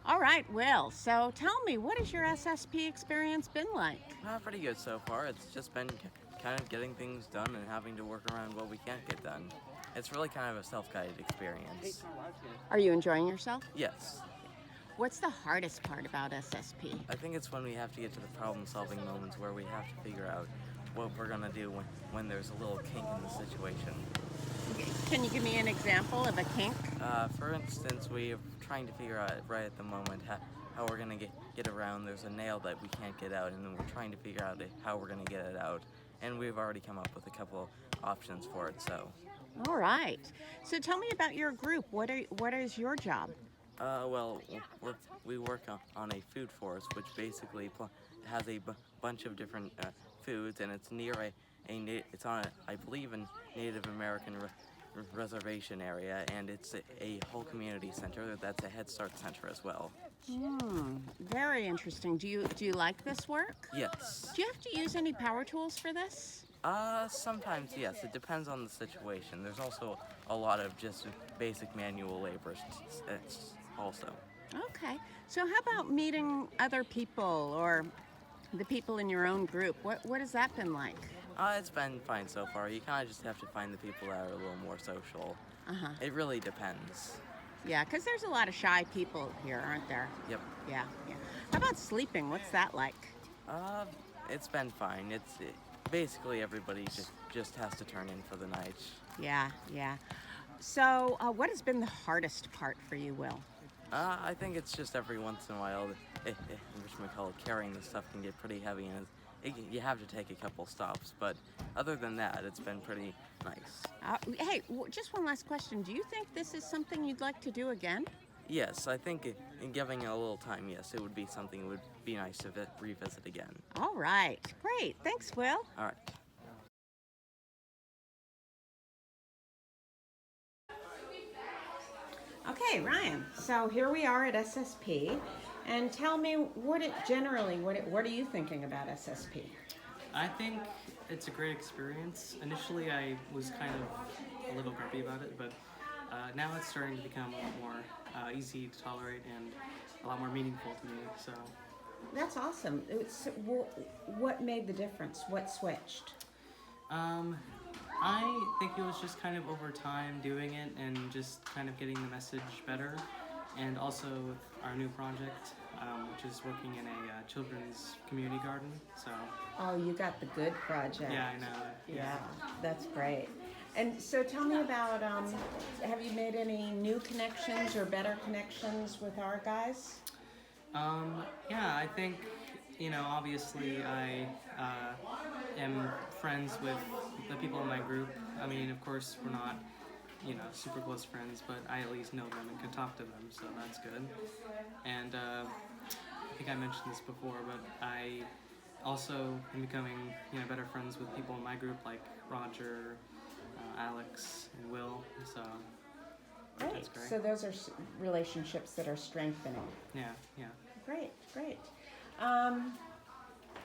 All right, Will. So tell me, what has your SSP experience been like? Pretty good so far. It's just been kind of getting things done and having to work around what we can't get done. It's really kind of a self-guided experience. Are you enjoying yourself? Yes, What's the hardest part about SSP? I think it's when we have to get to the problem-solving moments where we have to figure out what we're gonna do when there's a little kink in the situation. Can you give me an example of a kink? For instance, we're trying to figure out right at the moment how we're gonna get around. There's a nail that we can't get out, and then we're trying to figure out how we're gonna get it out. And we've already come up with a couple options for it. So, All right. So tell me about your group. What is your job? well, we work on a food forest, which basically has a bunch of different foods, and it's near it's on I believe a Native American reservation area, and it's a whole community center that's a Head Start center as well. Very interesting. Do you like this work? Yes. Do you have to use any power tools for this? Sometimes yes. It depends on the situation. There's also a lot of just basic manual labor also. Okay. So how about meeting other people or the people in your own group? What has that been like? It's been fine so far. You kind of just have to find the people that are a little more social. Uh-huh. It really depends. Yeah, because there's a lot of shy people here, aren't there? Yep. Yeah, yeah. How about sleeping? What's that like? Uh, it's been fine. Basically everybody just has to turn in for the night. Yeah, yeah. So, what has been the hardest part for you, Will? I think it's just every once in a while, carrying the stuff can get pretty heavy, and you have to take a couple stops. But other than that, it's been pretty nice. Hey, just one last question. Do you think this is something you'd like to do again? Yes, I think in giving it a little time, yes, it would be something that would be nice to revisit again. All right. Great. Thanks, Will. All right. Okay, Ryan. So here we are at SSP, and tell me what are you thinking about SSP? I think it's a great experience. Initially, I was kind of a little grumpy about it, but now it's starting to become a lot more easy to tolerate and a lot more meaningful to me. So, That's awesome. What made the difference? What switched? I think it was just kind of over time doing it and just kind of getting the message better, and also with our new project, which is working in a children's community garden. So. Oh, you got the good project. Yeah, I know. Yeah, that's great. And so tell me about, have you made any new connections or better connections with our guys? Yeah, I think, obviously I am friends with the people in my group. I mean, of course, we're not, super close friends, but I at least know them and can talk to them, so that's good. And I think I mentioned this before, but I also am becoming, better friends with people in my group, like Roger, Alex, and Will, so that's great. So those are relationships that are strengthening. Yeah. Great, great.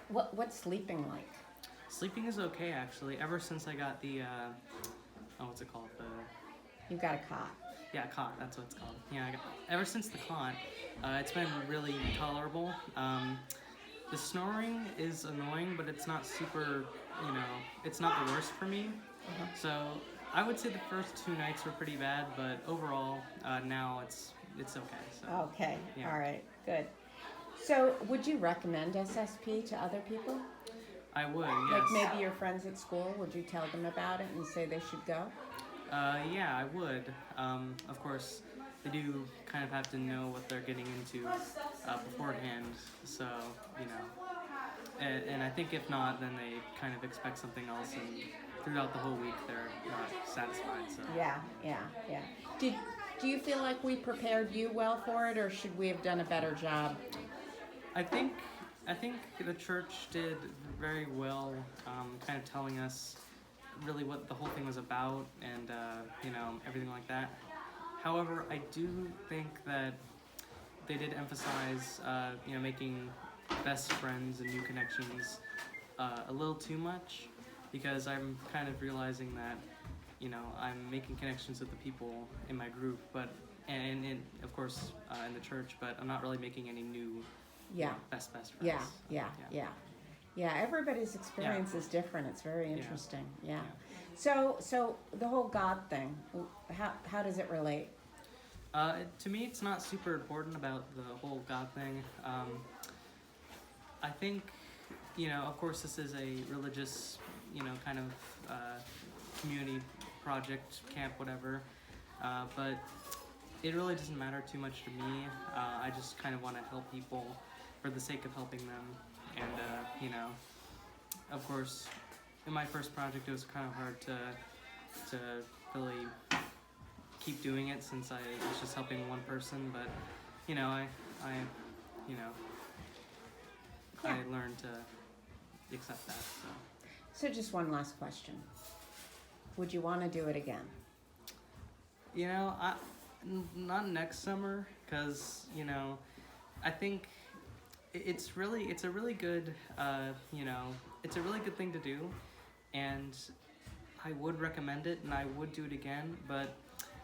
What's sleeping like? Sleeping is okay, actually. Ever since I got the, what's it called? You've got a cot. Yeah, cot, that's what it's called. Yeah, ever since the cot, it's been really tolerable. The snoring is annoying, but it's not super, it's not the worst for me. So I would say the first 2 nights were pretty bad, but overall, now it's okay. So, Okay, yeah. all right, good. So would you recommend SSP to other people? I would, yes. Like maybe your friends at school, would you tell them about it and say they should go? Yeah, I would. Of course, they do kind of have to know what they're getting into beforehand, so, and I think if not, then they kind of expect something else, and throughout the whole week they're not satisfied, so. Yeah. Do you feel like we prepared you well for it, or should we have done a better job? I think the church did very well, kind of telling us really what the whole thing was about, and everything like that. However, I do think that they did emphasize making best friends and new connections a little too much, because I'm kind of realizing that I'm making connections with the people in my group, but and of course in the church, but I'm not really making any new Yeah. best friends. Yeah, everybody's experience is different. It's very interesting. Yeah. So the whole God thing, how does it relate? To me, it's not super important about the whole God thing. I think, of course, this is a religious, kind of community project, camp, whatever. But it really doesn't matter too much to me. I just kind of want to help people for the sake of helping them. And, of course, in my first project, it was kind of hard to really keep doing it since I was just helping one person. But, I learned to accept that. So just one last question. Would you want to do it again? Not next summer, because I think it's a really good it's a really good thing to do, and I would recommend it, and I would do it again. But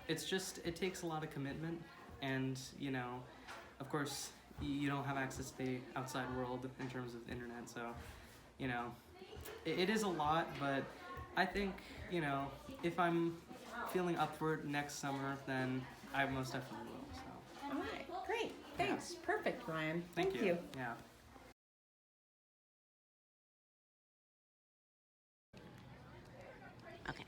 it takes a lot of commitment, and of course you don't have access to the outside world in terms of the internet, so it is a lot. But I think if I'm feeling up for it next summer, then I most definitely will. So. All right, great, thanks, perfect, Ryan. Thank you. Yeah. Okay,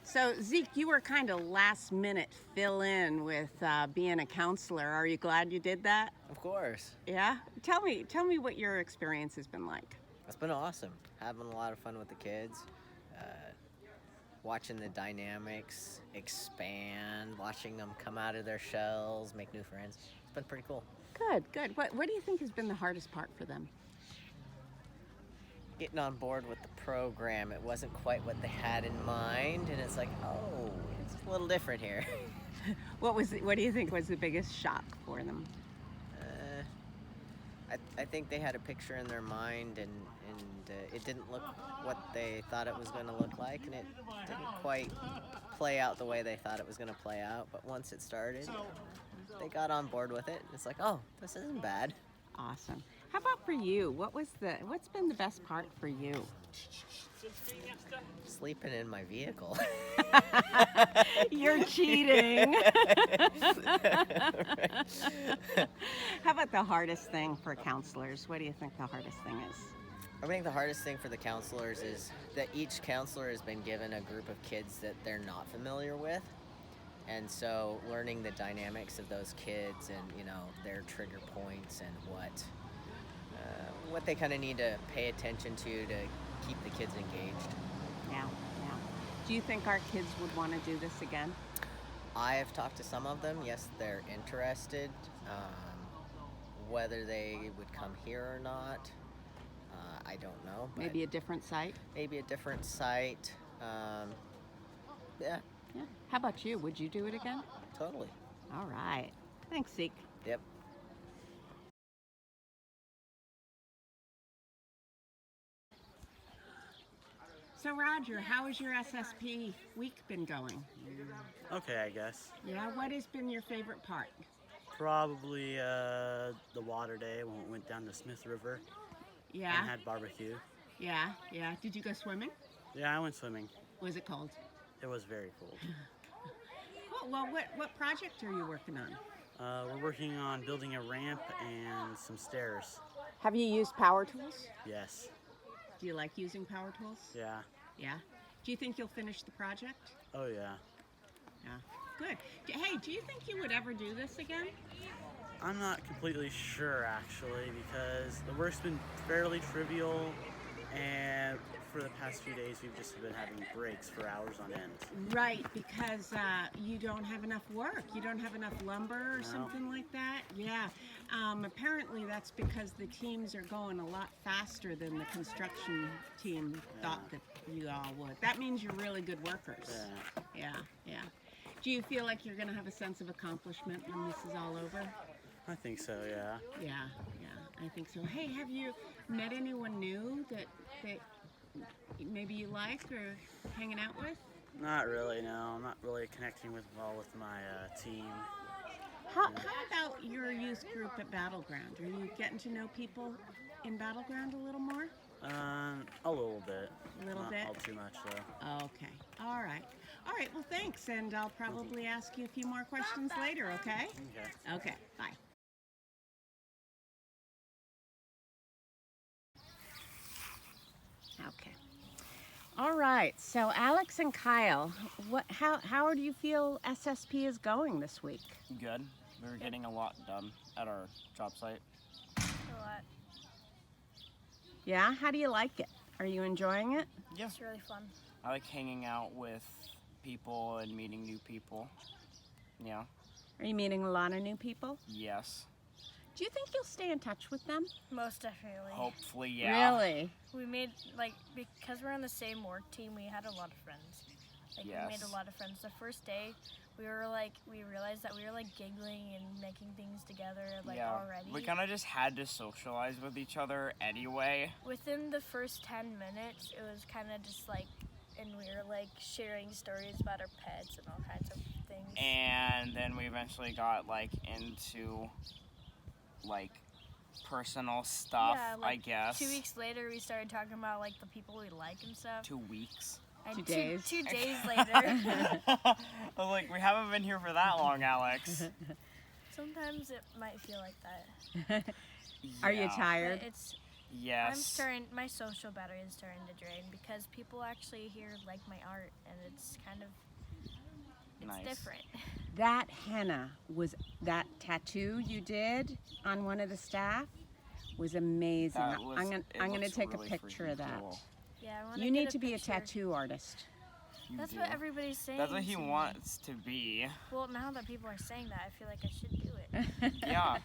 so Zeke, you were kind of last minute fill in with being a counselor. Are you glad you did that? Of course. Yeah. Tell me what your experience has been like. It's been awesome. Having a lot of fun with the kids. Watching the dynamics expand, watching them come out of their shells, make new friends. It's been pretty cool. Good. What do you think has been the hardest part for them? Getting on board with the program, it wasn't quite what they had in mind, and it's like, oh, it's a little different here. What do you think was the biggest shock for them? I think they had a picture in their mind, and it didn't look what they thought it was going to look like, and it didn't quite play out the way they thought it was going to play out. But once it started, they got on board with it. It's like, oh, this isn't bad. Awesome. How about for you? What's been the best part for you? Sleeping in my vehicle. You're cheating. How about the hardest thing for counselors? What do you think the hardest thing is? I think the hardest thing for the counselors is that each counselor has been given a group of kids that they're not familiar with. And so learning the dynamics of those kids and, their trigger points and what they kind of need to pay attention to keep the kids engaged. Yeah. Do you think our kids would want to do this again? I have talked to some of them. Yes, they're interested. Whether they would come here or not, I don't know. Maybe a different site? Maybe a different site. Yeah. How about you? Would you do it again? Totally. All right. Thanks, Zeke. Yep. So Roger, how has your SSP week been going? Okay, I guess. Yeah, what has been your favorite part? Probably the water day when we went down the Smith River and Yeah, had barbecue. yeah. Did you go swimming? Yeah, I went swimming. Was it cold? It was very cold. Well, what project are you working on? We're working on building a ramp and some stairs. Have you used power tools? Yes. Do you like using power tools? Yeah. Yeah. Do you think you'll finish the project? Oh, yeah. Yeah. Good. Hey, do you think you would ever do this again? I'm not completely sure, actually, because the work's been fairly trivial, and for the past few days, we've just been having breaks for hours on end. Right, because you don't have enough work. You don't have enough lumber or something like that. Yeah. Apparently, that's because the teams are going a lot faster than the construction team thought that you all would. That means you're really good workers. Yeah. Yeah. Do you feel like you're going to have a sense of accomplishment when this is all over? I think so, yeah. Yeah, I think so. Hey, have you met anyone new that maybe you like or hanging out with? Not really, no. I'm not really connecting with my team. How about your youth group at Battleground? Are you getting to know people in Battleground a little more? A little bit. A little Not bit? all too much though. Okay. All right. All right. Well, thanks. And I'll probably ask you a few more questions later, okay? Okay. Okay. Bye. Okay. All right. So, Alex and Kyle, how do you feel SSP is going this week? Good. We were getting a lot done at our job site. A lot. Yeah. How do you like it? Are you enjoying it? Yeah. It's really fun. I like hanging out with people and meeting new people. Yeah. Are you meeting a lot of new people? Yes. Do you think you'll stay in touch with them? Most definitely. Hopefully, yeah. Really? We made, like, because we're on the same work team, we had a lot of friends. Like, Yes. we made a lot of friends. The first day, we realized that we were, like, giggling and making things together, like, Yeah. already. We kind of just had to socialize with each other anyway. Within the first 10 minutes, it was kind of just, like, and we were, like, sharing stories about our pets and all kinds of things. And then we eventually got like into like personal stuff, Yeah, like, I guess. 2 weeks later, we started talking about, like, the people we like and stuff. 2 weeks. And 2 days. 2 days later. I was like, we haven't been here for that long, Alex. Sometimes it might feel like that. Are you Yeah. tired? But it's Yes. my social battery is starting to drain because people actually here like my art and it's kind of Nice. different. That henna that tattoo you did on one of the staff was amazing. That was- I'm it gonna looks take really a picture of freaking that. cool. Yeah, I want You need to be a tattoo artist. You That's do. what everybody's saying. That's what he to me. wants to be. Well, now that people are saying that, I feel like I should do it. Yeah.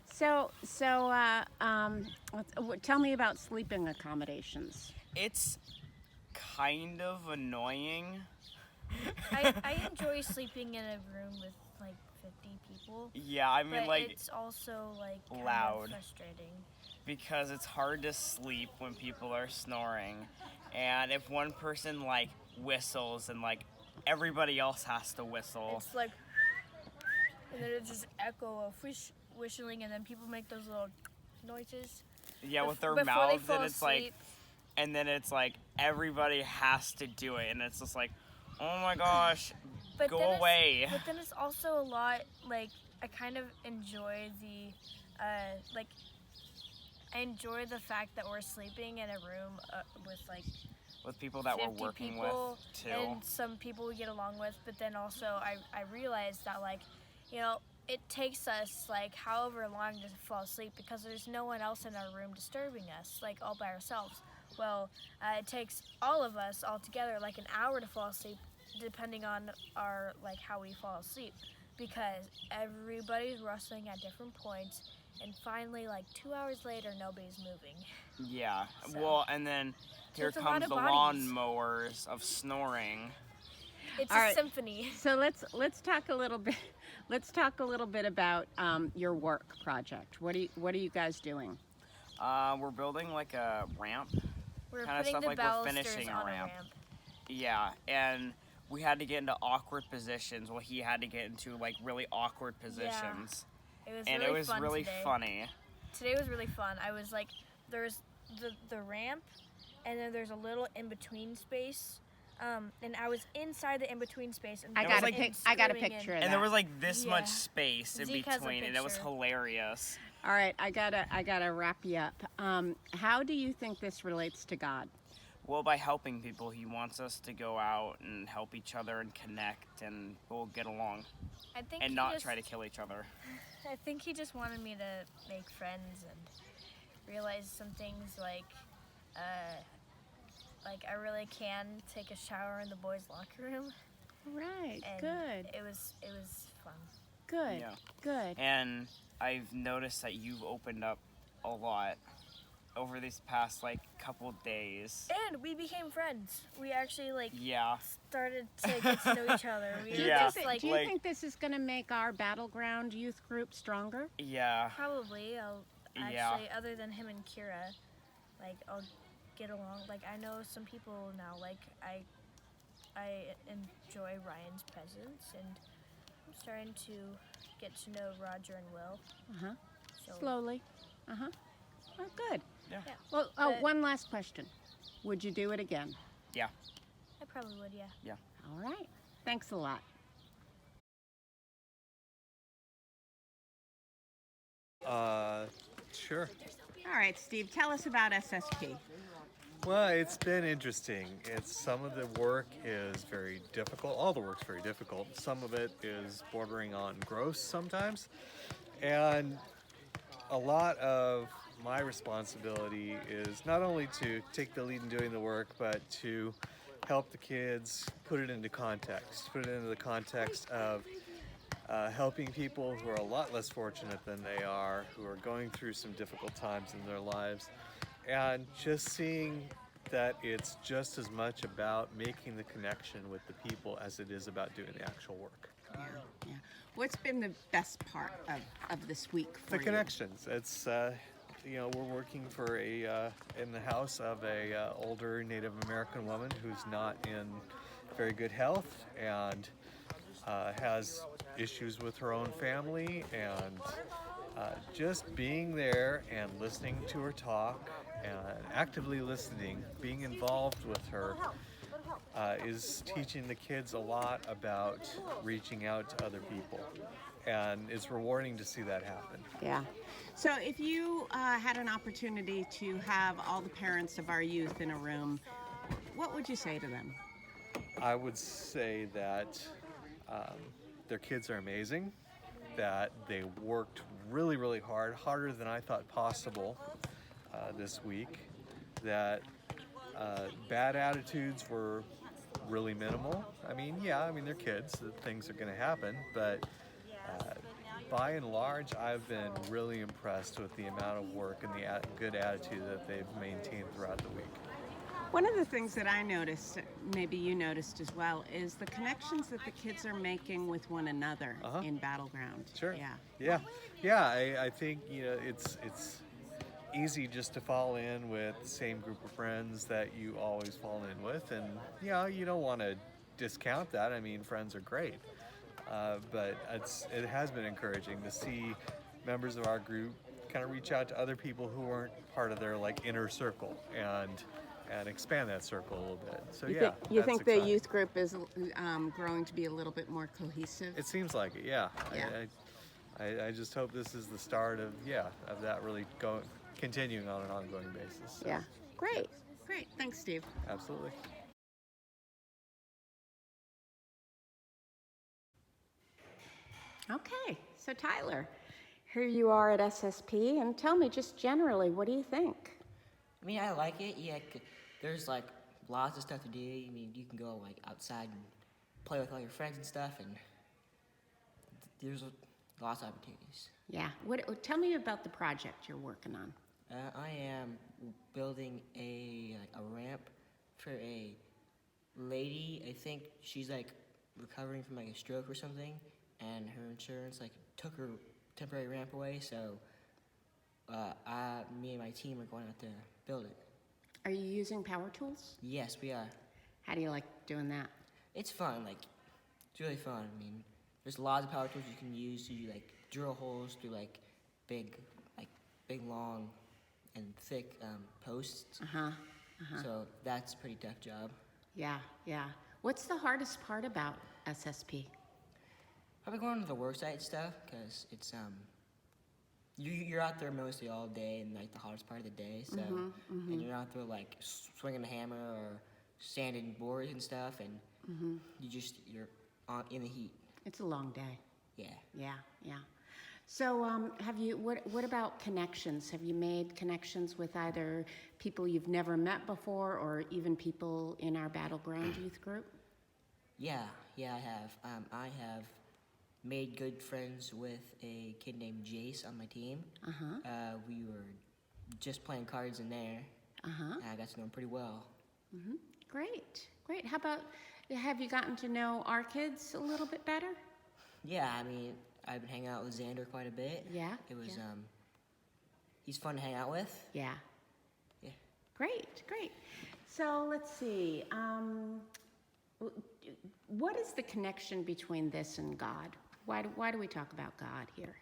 So tell me about sleeping accommodations. It's kind of annoying. I enjoy sleeping in a room with like 50 people. Yeah, I mean, But like, it's also like kind of loud. frustrating. because it's hard to sleep when people are snoring. And if one person, like, whistles and, like, everybody else has to whistle. It's like, and then it's just echo of whistling, and then people make those little noises. Yeah, with their before they mouths, fall and it's like, asleep. and then it's like, everybody has to do it. And it's just like, oh my gosh, But go then it's- away. But then it's also a lot, like, I kind of enjoy the, like, I enjoy the fact that we're sleeping in a room with, like, With people that we're 50 working people with, too. and some people we get along with, but then also I realized that, like, you know, it takes us, like, however long to fall asleep because there's no one else in our room disturbing us, like, all by ourselves. Well, it takes all of us all together, like, an hour to fall asleep, depending on our, like, how we fall asleep, because everybody's rustling at different points, and finally, like, 2 hours later, nobody's moving. Yeah, So- well, and then here it's a lot comes of the bodies. lawnmowers of snoring. It's All a right. symphony. So let's talk a little bit. Let's talk a little bit about your work project. What are you guys doing? We're building like a ramp. We're Kinda putting stuff the like we're balusters finishing a on ramp. a ramp. Yeah, and we had to get into awkward positions. Well, he had to get into like really awkward positions, It was and really it was fun really today. funny. Today was really fun. I was like, there's the ramp, and then there's a little in between space. And I was inside the in between space. And I It got was a like- pic. I got a screaming picture in. of And there that. was like this Yeah. much space in Zeke has a between, and it was picture. hilarious. All right, I gotta wrap you up. How do you think this relates to God? Well, by helping people, he wants us to go out and help each other and connect, and we'll get along I think and he not just, try to kill each other. I think he just wanted me to make friends and realize some things like I really can take a shower in the boys' locker room. Right. And Good. It was fun. Good. Yeah. Good. And I've noticed that you've opened up a lot over these past like couple days. And we became friends. We actually like Yeah. started to get to know each other. We Do were you, Yeah. just think, like do you Like- think this is going to make our battleground youth group stronger? Yeah. probably I'll Yeah. actually other than him and Kira, like I'll get along. Like I know some people now. Like I enjoy Ryan's presence and starting to get to know Roger and Will. Uh-huh. So, Slowly. Uh-huh. Oh, good. Yeah. Yeah. Well, But- one last question. Would you do it again? Yeah. I probably would, yeah. All right. Thanks a lot. Sure. All right, Steve, tell us about SSP. Well, it's been interesting. Some of the work is very difficult. All the work's very difficult. Some of it is bordering on gross sometimes. And a lot of my responsibility is not only to take the lead in doing the work, but to help the kids put it into context, of helping people who are a lot less fortunate than they are, who are going through some difficult times in their lives, and just seeing that it's just as much about making the connection with the people as it is about doing the actual work. Yeah. What's been the best part of this week for The you? connections. It's we're working for in the house of a older Native American woman who's not in very good health and has issues with her own family, and just being there and listening to her talk and actively listening, being involved with her, is teaching the kids a lot about reaching out to other people, and it's rewarding to see that happen. Yeah. So if you had an opportunity to have all the parents of our youth in a room, what would you say to them? I would say that their kids are amazing, that they worked really, really hard, harder than I thought possible this week, that bad attitudes were really minimal. I mean, they're kids, things are going to happen, but by and large, I've been really impressed with the amount of work and the good attitude that they've maintained throughout the week. One of the things that I noticed, maybe you noticed as well, is the connections that the kids are making with one another in Battleground. Sure. Yeah. I think it's easy just to fall in with the same group of friends that you always fall in with, and you don't want to discount that. I mean, friends are great, but it has been encouraging to see members of our group kind of reach out to other people who weren't part of their inner circle and expand that circle a little bit. So You that's think the exciting. youth group is growing to be a little bit more cohesive? It seems like it, yeah. Yeah. I just hope this is the start of that really continuing on an ongoing basis. So, Yeah. Great. Thanks, Steve. absolutely. Okay. So Tyler, here you are at SSP, and tell me just generally, what do you think? I mean, I like it. Yeah, there's lots of stuff to do. I mean, you can go outside and play with all your friends and stuff, and there's lots of opportunities. Yeah. Tell me about the project you're working on. I am building a ramp for a lady. I think she's recovering from a stroke or something, and her insurance took her temporary ramp away. So me and my team are going out to build it. Are you using power tools? Yes, we are. How do you like doing that? It's fun. It's really fun. I mean, there's lots of power tools you can use to drill holes through big long and thick posts. So that's a pretty tough job. Yeah. What's the hardest part about SSP? Probably going to the work site stuff, because it's you're out there mostly all day and the hottest part of the day. So and you're out there swinging a hammer or sanding boards and stuff, and you're in the heat. It's a long day. Yeah. Yeah. So, what about connections? Have you made connections with either people you've never met before or even people in our Battleground youth group? Yeah, I have. I have made good friends with a kid named Jace on my team. We were just playing cards in there. And I got to know him pretty well. Great. How about, have you gotten to know our kids a little bit better? Yeah, I mean, I've been hanging out with Xander quite a bit. Yeah. It was, he's fun to hang out with. Yeah. Yeah. Great. So let's see. What is the connection between this and God? Why do we talk about God here?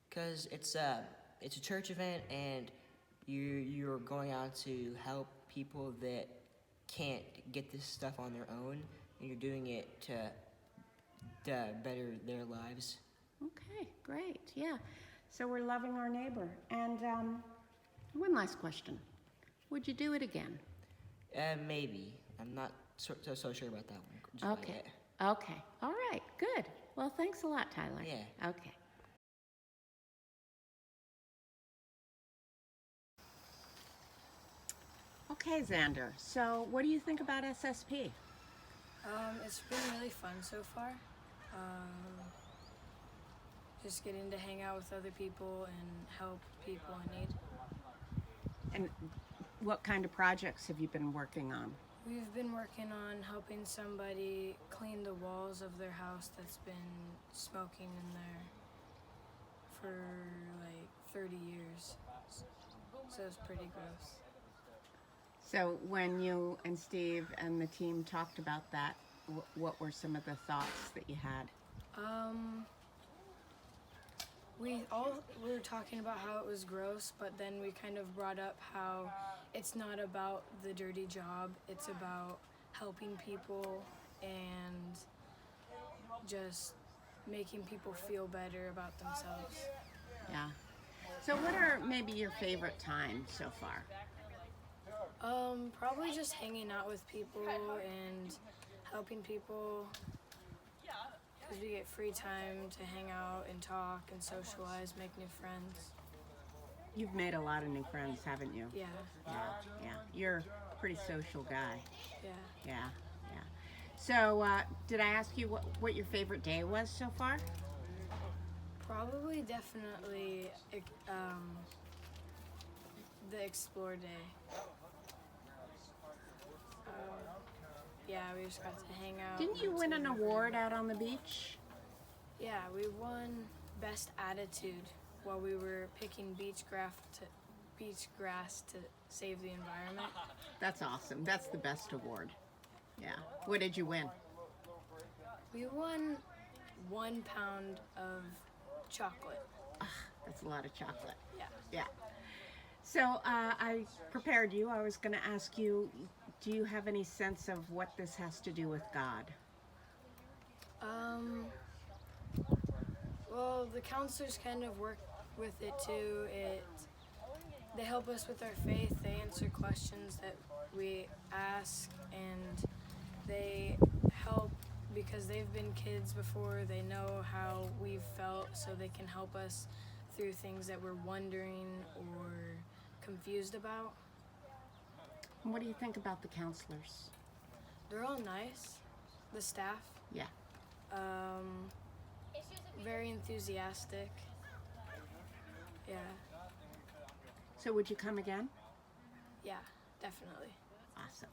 Because it's a church event, and you're going out to help people that can't get this stuff on their own, and you're doing it to better their lives. Okay, great. Yeah. So we're loving our neighbor. And one last question. Would you do it again? Maybe. I'm not so sure about that one. just quite Okay. yet. Okay. All right. Good. Well, thanks a lot, Tyler. Yeah. Okay. Okay, Xander. So what do you think about SSP? It's been really fun so far. Just getting to hang out with other people and help people in need. And what kind of projects have you been working on? We've been working on helping somebody clean the walls of their house that's been smoking in there for like 30 years. So it's pretty gross. So when you and Steve and the team talked about that, what were some of the thoughts that you had? We all were talking about how it was gross, but then we kind of brought up how it's not about the dirty job, it's about helping people and just making people feel better about themselves. Yeah. So what are maybe your favorite times so far? Probably just hanging out with people and helping people, because we get free time to hang out and talk and socialize, make new friends. You've made a lot of new friends, haven't you? Yeah, Yeah. You're a pretty social guy. yeah. Yeah. So did I ask you what your favorite day was so far? Probably definitely the Explore Day. Yeah, we just got to hang out. Didn't you win an award out on the beach? Yeah, we won Best Attitude while we were picking beach grass to save the environment. That's awesome. That's the best award. Yeah. What did you win? We won 1 pound of chocolate. That's a lot of chocolate. Yeah. So I prepared you. I was going to ask you, do you have any sense of what this has to do with God? Well, the counselors kind of work with it too. They help us with our faith. They answer questions that we ask, and they help because they've been kids before. They know how we've felt, so they can help us through things that we're wondering or confused about. And what do you think about the counselors? They're all nice. The staff, Yeah. very enthusiastic. Yeah, So would you come again? yeah, definitely. Awesome.